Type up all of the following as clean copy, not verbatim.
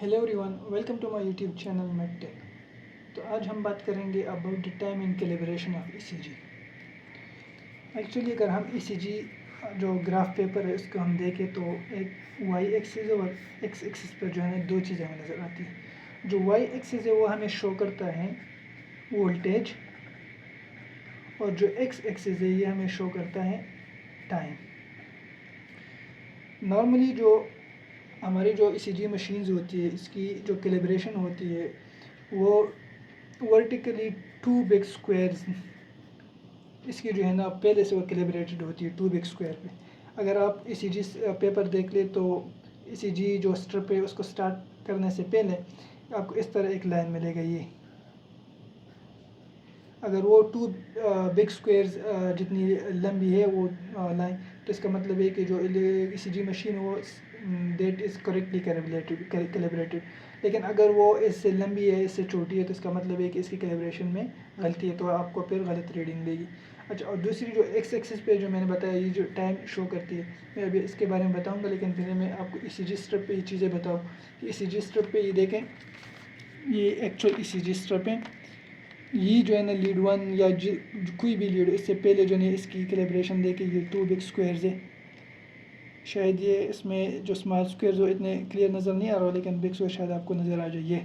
Hello everyone, welcome to my YouTube channel MedTech. तो आज हम बात करेंगे about the time in calibration of ECG. Actually अगर हम ईसीजी जो ग्राफ पेपर है उसको हम देखें तो एक वाई एक्सिस और एक्स एक्सिस पर जो है दो चीज़ें हमें नज़र आती हैं। जो वाई एक्सिस है वो हमें शो करता है वोल्टेज, और जो एक्स एक्सिस है ये हमें शो करता है टाइम। नॉर्मली जो हमारी जो ईसीजी मशीन्स होती है इसकी जो कैलिब्रेशन होती है वो वर्टिकली टू बिग स्क्वायर्स इसकी जो है ना पहले से वो कैलिब्रेटेड होती है टू बिग स्क्वायर पे। अगर आप ईसीजी पेपर देख ले तो ईसीजी जो स्ट्रिप है उसको स्टार्ट करने से पहले आपको इस तरह एक लाइन मिलेगा। ये अगर वो टू बिग स्क्वायर्स जितनी लंबी है वो लाइन, तो इसका मतलब है कि जो ईसीजी मशीन वो डेट इज़ करेक्टली कैलिब्रेटेड। लेकिन अगर वो इससे लंबी है, इससे छोटी है, तो इसका मतलब है कि इसकी कैलिब्रेशन में गलती है, तो आपको फिर गलत रीडिंग देगी। अच्छा, और दूसरी जो एक्स एक्सिस पे जो मैंने बताया ये जो टाइम शो करती है, मैं अभी इसके बारे में बताऊंगा, लेकिन पहले मैं आपको ईसीजी स्ट्रिप पे ये चीज़ें बताऊँ कि ईसीजी स्ट्रिप पे ये देखें, ये एक्चुअल ईसीजी स्ट्रिप है। ये जो है ना लीड वन या कोई भी लीड, इससे पहले जो है इसकी कैलिब्रेशन देके ये टू बिग स्क्वायर्स है। शायद ये इसमें जो स्मॉल स्क्वायर्स हो इतने क्लियर नज़र नहीं आ रहा, लेकिन बिग स्क्वायर शायद आपको नज़र आ जाए। ये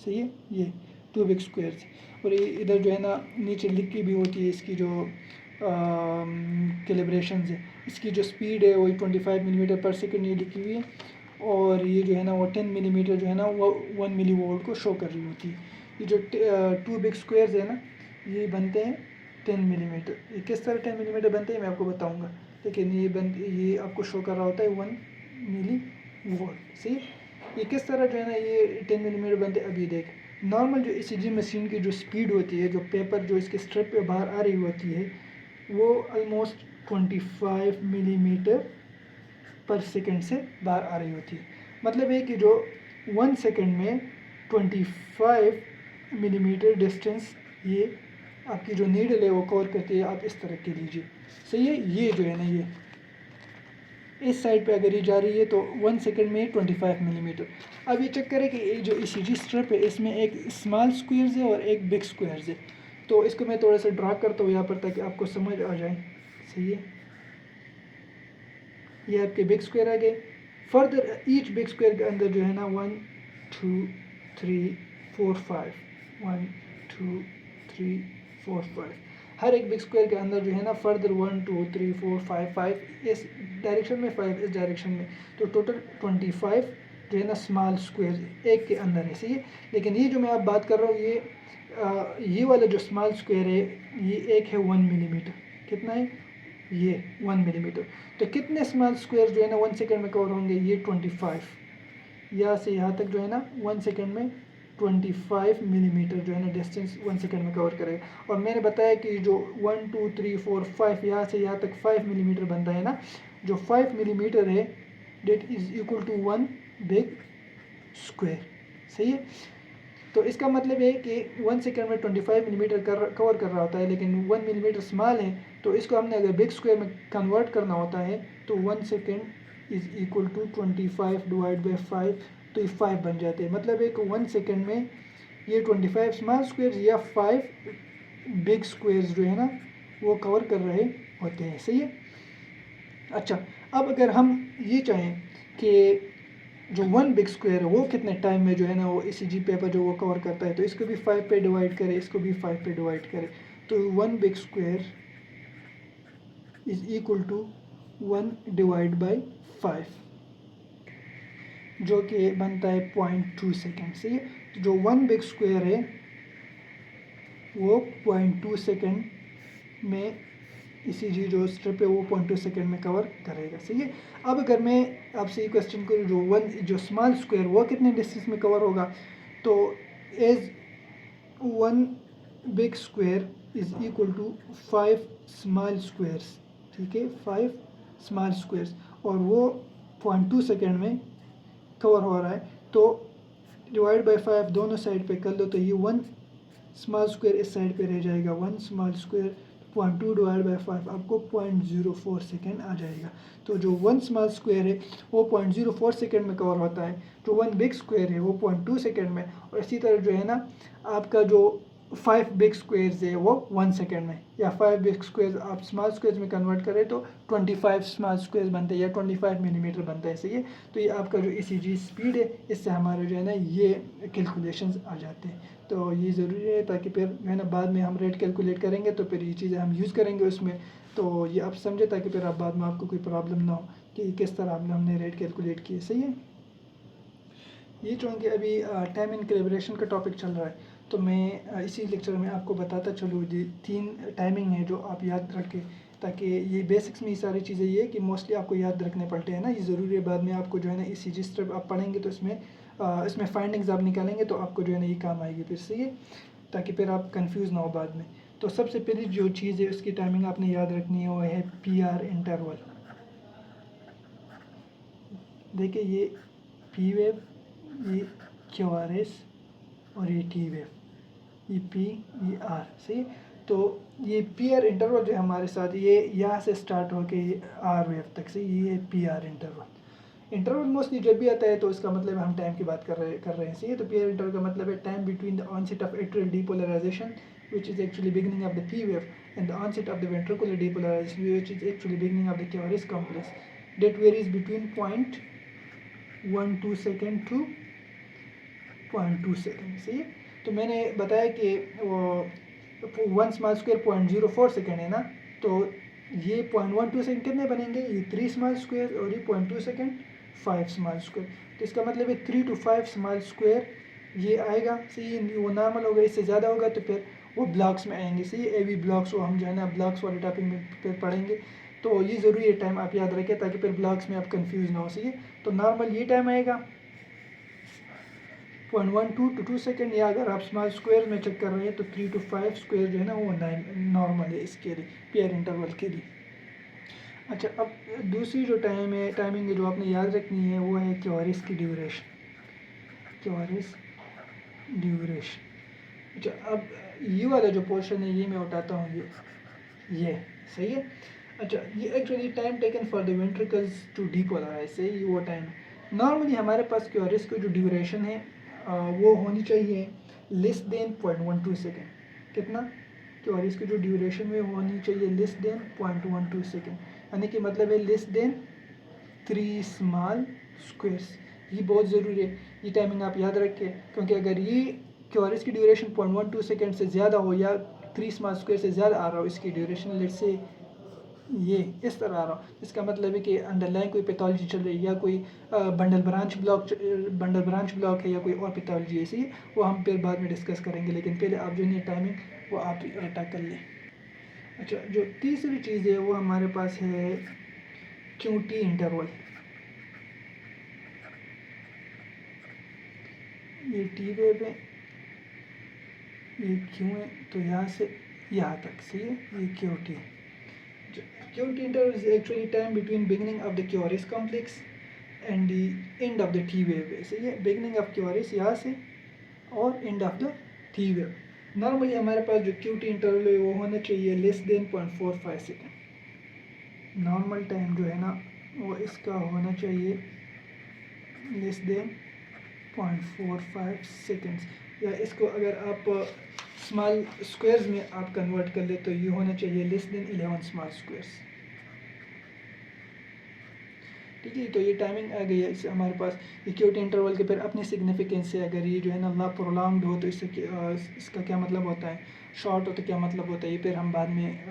सही है, ये टू बिग स्क्वायर्स। और ये इधर जो है ना नीचे लिखी भी होती है इसकी जो कैलिब्रेशन है। इसकी जो स्पीड है वो 25 मिलीमीटर पर सेकेंड ये लिखी हुई है, और ये जो है ना वो 10 मिलीमीटर जो है ना वो 1 मिली वोल्ट को शो कर रही होती है। ये जो टू बिग स्क्वायर्स है ना ये बनते हैं 10 मिलीमीटर। ये किस तरह 10 मिलीमीटर बनते हैं मैं आपको बताऊंगा, लेकिन ये आपको शो कर रहा होता है 1 मिली वोल्ट। सही, ये किस तरह जो है ना ये 10 मिलीमीटर बनते हैं। अभी देख, नॉर्मल जो ईसीजी मशीन की जो स्पीड होती है, जो पेपर जो इसके स्ट्रिप पे बाहर आ रही होती है, वो ऑलमोस्ट 25 मिलीमीटर पर सेकंड से बाहर आ रही होती है। मतलब है कि जो 1 सेकंड में 25 मिलीमीटर डिस्टेंस ये आपकी जो नीडल है वो कवर करती है। आप इस तरह के लीजिए, सही है। ये जो है ना ये इस साइड पे अगर ये जा रही है तो 1 सेकंड में 25 मिलीमीटर। अब ये चेक करें कि ये जो ईसीजी स्ट्रिप है इसमें एक स्मॉल स्क्वायर्स है और एक बिग स्क्वायर्स है। तो इसको मैं थोड़ा सा ड्रा करता हूँ यहाँ पर ताकि आपको समझ आ जाए। सही है, ये आपके बिग स्क्वायर आ गए। फर्दर ईच बिग स्क्वायर के अंदर जो है ना 1 2 3 4 5 1 2 3 4 5 हर एक बिग स्क्वायर के अंदर जो है ना फर्दर 1 2 3 4 5 5 इस डायरेक्शन में, 5 इस डायरेक्शन में, तो टोटल 25 जो है ना स्मॉल स्क्वायर एक के अंदर है। सही है, लेकिन ये जो मैं आप बात कर रहा हूँ ये वाला जो स्मॉल स्क्वायर है ये एक है 1 मिलीमीटर। कितना है ये 1 मिलीमीटर। तो कितने स्मॉल स्क्वायर जो है ना 1 सेकंड में कवर होंगे, ये 25। यहाँ से यहाँ तक जो है ना 1 सेकंड में 25 मिलीमीटर जो है ना डिस्टेंस 1 सेकंड में कवर करेगा। और मैंने बताया कि जो 1 2 3 4 5 यहाँ से यहाँ तक 5 मिलीमीटर बनता है ना, जो 5 मिलीमीटर है that is equal to 1 big square. सही है, तो इसका मतलब है कि 1 सेकंड में 25 मिलीमीटर कवर कर रहा होता है, लेकिन 1 मिलीमीटर स्मॉल है, तो इसको हमने अगर बिग स्क्वायर में कन्वर्ट करना होता है तो 1 second is equal to 25 divide by 5, तो ये 5 बन जाते हैं। मतलब है कि 1 सेकंड में ये 25 स्मॉल स्क्वायर्स या 5 बिग स्क्वायर्स जो है ना वो कवर कर रहे होते हैं। सही है। अच्छा, अब अगर हम ये चाहें कि जो 1 बिग स्क्वायर है वो कितने टाइम में जो है ना वो ईसीजी पेपर जो वो कवर करता है, तो इसको भी 5 पे डिवाइड करें, इसको भी 5 पे डिवाइड करें, तो 1 big square is equal to 1 divide by 5, जो कि बनता है 0.2 सेकेंड। सही है, तो जो 1 बिग स्क्वायर है वो 0.2 सेकेंड में ईसीजी जो स्ट्रिप है वो 0.2 सेकेंड में कवर करेगा। सही है। अब अगर मैं आपसे ये क्वेश्चन करूँ जो स्मॉल स्क्वायर वो कितने डिस्टेंस में कवर होगा, तो as 1 big square is equal to 5 small squares. ठीक है, 5 स्मॉल स्क्वायर्स, और वो 0.2 सेकेंड में कवर हो रहा है, तो डिवाइड बाई 5 दोनों साइड पे कर लो, तो ये 1 स्मॉल स्क्वायर इस साइड पे रह जाएगा, 1 स्मॉल स्क्वायर 0.2 डिवाइड बाई 5 आपको 0.04 सेकेंड आ जाएगा। तो जो 1 स्मॉल स्क्वायर है वो 0.04 सेकेंड में कवर होता है, जो 1 बिग स्क्वायर है वो 0.2 सेकेंड में, और इसी तरह जो है ना आपका जो 5 बिग स्क्वायर्स है वो 1 सेकेंड में, या 5 बिग स्क्वायर्स आप स्मॉल स्क्वायर्स में कन्वर्ट करें तो 25 स्मॉल स्क्वायर्स बनते हैं या 25 मिलीमीटर बनता है, सही है। तो ये आपका जो ECG स्पीड है इससे हमारा जो है ना ये कैलकुलेशंस आ जाते हैं। तो ये ज़रूरी है ताकि फिर जो है ना बाद में हम रेट कैलकुलेट करेंगे तो फिर ये चीज़ें हम यूज़ करेंगे उसमें, तो ये आप समझे ताकि फिर आप बाद में आपको कोई प्रॉब्लम ना हो कि किस तरह हमने रेट कैलकुलेट किए, सही है। ये चूँकि अभी टाइम इन कैलिब्रेशन का टॉपिक चल रहा है तो मैं इसी लेक्चर में आपको बताता चलूँ जी 3 टाइमिंग है जो आप याद रखें, ताकि ये बेसिक्स में ये सारी चीज़ें ये कि मोस्टली आपको याद रखने पड़ते हैं ना, ये ज़रूरी है बाद में आपको जो है ना ECG स्टेप आप पढ़ेंगे तो इसमें फाइंडिंग्स आप निकालेंगे तो आपको जो है ना ये काम आएगी फिर, सही है, ताकि फिर आप कंफ्यूज ना हो बाद में। तो सबसे पहली जो चीज़ है उसकी टाइमिंग आपने याद रखनी है वो है PR इंटरवल। देखिए ये P वेव, ये QRS और ये T वेव, ये P ये R, सही। तो ये PR इंटरवल जो है हमारे साथ ये यहाँ से स्टार्ट होके ये R वेव तक, सही, ये PR इंटरवल। इंटरवल मोस्टली जब भी आता है तो इसका मतलब हम टाइम की बात कर रहे हैं, सही है। तो PR इंटरवल का मतलब है time between the onset of atrial depolarization which is actually beginning of the P wave and the onset of the ventricular depolarization which is actually beginning of the QRS complex that varies between 0.12 second to 0.2 second, सही है। तो मैंने बताया कि वो 1 small square 0.04 second है ना, तो ये 0.12 सेकेंड कितने बनेंगे, ये 3 स्मॉल स्क्वायर और ये 0.2 सेकेंड 5 स्मॉल स्क्वायर। तो इसका मतलब है 3 to 5 स्मॉल स्क्वायर ये आएगा, सही, वो नॉर्मल होगा, इससे ज़्यादा होगा तो फिर वो ब्लॉक्स में आएंगे, सही, AV ब्लॉक्स, वो हम जो है ना ब्लॉक्स वाले टॉपिक में फिर पढ़ेंगे। तो ये ज़रूरी है टाइम आप याद रखें ताकि फिर ब्लॉक्स में आप कंफ्यूज ना हो, सही है। तो नॉर्मल ये टाइम आएगा 0.12 to 2 सेकेंड, या अगर आप स्मॉल स्क्वायर में चेक कर रहे हैं तो 3 to 5 स्क्वायर जो है ना वो नॉर्मल है इसके लिए, PR इंटरवल के लिए। अच्छा, अब दूसरी जो टाइमिंग है जो आपने याद रखनी है वो है QRS की ड्यूरेशन, QRS ड्यूरेशन। अच्छा, अब ये वाला जो पोर्शन है ये मैं उठाता हूँ, ये सही है। अच्छा, ये actually time taken for the ventricles to depolarize, सही, वो टाइम। नॉर्मली हमारे पास QRS की जो ड्यूरेशन है वो होनी चाहिए लेस देन 0.12 सेकेंड। कितना, QRS की जो ड्यूरेशन है वो होनी चाहिए लेस देन 0.12 सेकेंड, यानी कि मतलब है लेस देन 3 स्मॉल स्क्वायर्स। ये बहुत ज़रूरी है, ये टाइमिंग आप याद रखें, क्योंकि अगर ये QRS की ड्यूरेशन 0.12 सेकेंड से ज़्यादा हो या 3 स्मॉल स्क्वायर से ज़्यादा आ रहा हो इसकी ड्यूरेशन, लेट्स से ये इस तरह आ रहा हो, इसका मतलब है कि अंडरलाइन कोई पैथोलॉजी चल रही है या कोई बंडल ब्रांच ब्लॉक है या कोई और पैथोलॉजी है, इसी वो हम फिर बाद में डिस्कस करेंगे, लेकिन पहले आप जो है टाइमिंग वो आप रटा कर लें। अच्छा, जो तीसरी चीज़ है वो हमारे पास है QT इंटरवल। ये T वेव है, ये Q है, तो यहाँ से यहाँ तक, सही है, ये QT। QT interval is actually time between beginning of the QRS complex and the end of the T wave, सही है, beginning of QRS यहाँ से और end of the T wave। Normally हमारे पास जो QT इंटरवल है वो होना चाहिए less than 0.45 second. Normal time जो है ना वो इसका होना चाहिए लेस देन 0.45 सेकेंड्स, या इसको अगर आप स्मॉल स्क्वायर्स में आप कन्वर्ट कर ले तो ये होना चाहिए लेस देन 11 स्मॉल स्क्वायर्स, ठीक है। तो ये टाइमिंग आ गई है, इससे हमारे पास QT इंटरवल के फिर अपनी सिग्निफिकेंस है, अगर ये जो है ना प्रोलॉन्ग्ड हो तो इसका क्या मतलब होता है, शॉर्ट हो तो क्या मतलब होता है, ये फिर हम बाद में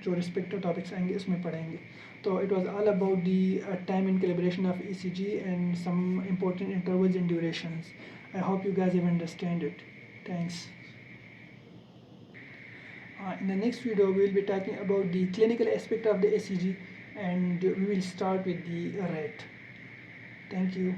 जो रिस्पेक्टिव टॉपिक्स आएंगे उसमें पढ़ेंगे। तो it was all about the time in calibration of ECG and some important intervals and durations. I hope you guys have understand it. Thanks. In the next video we will be talking about the clinical aspect of the ECG and we will start with the rate. Thank you.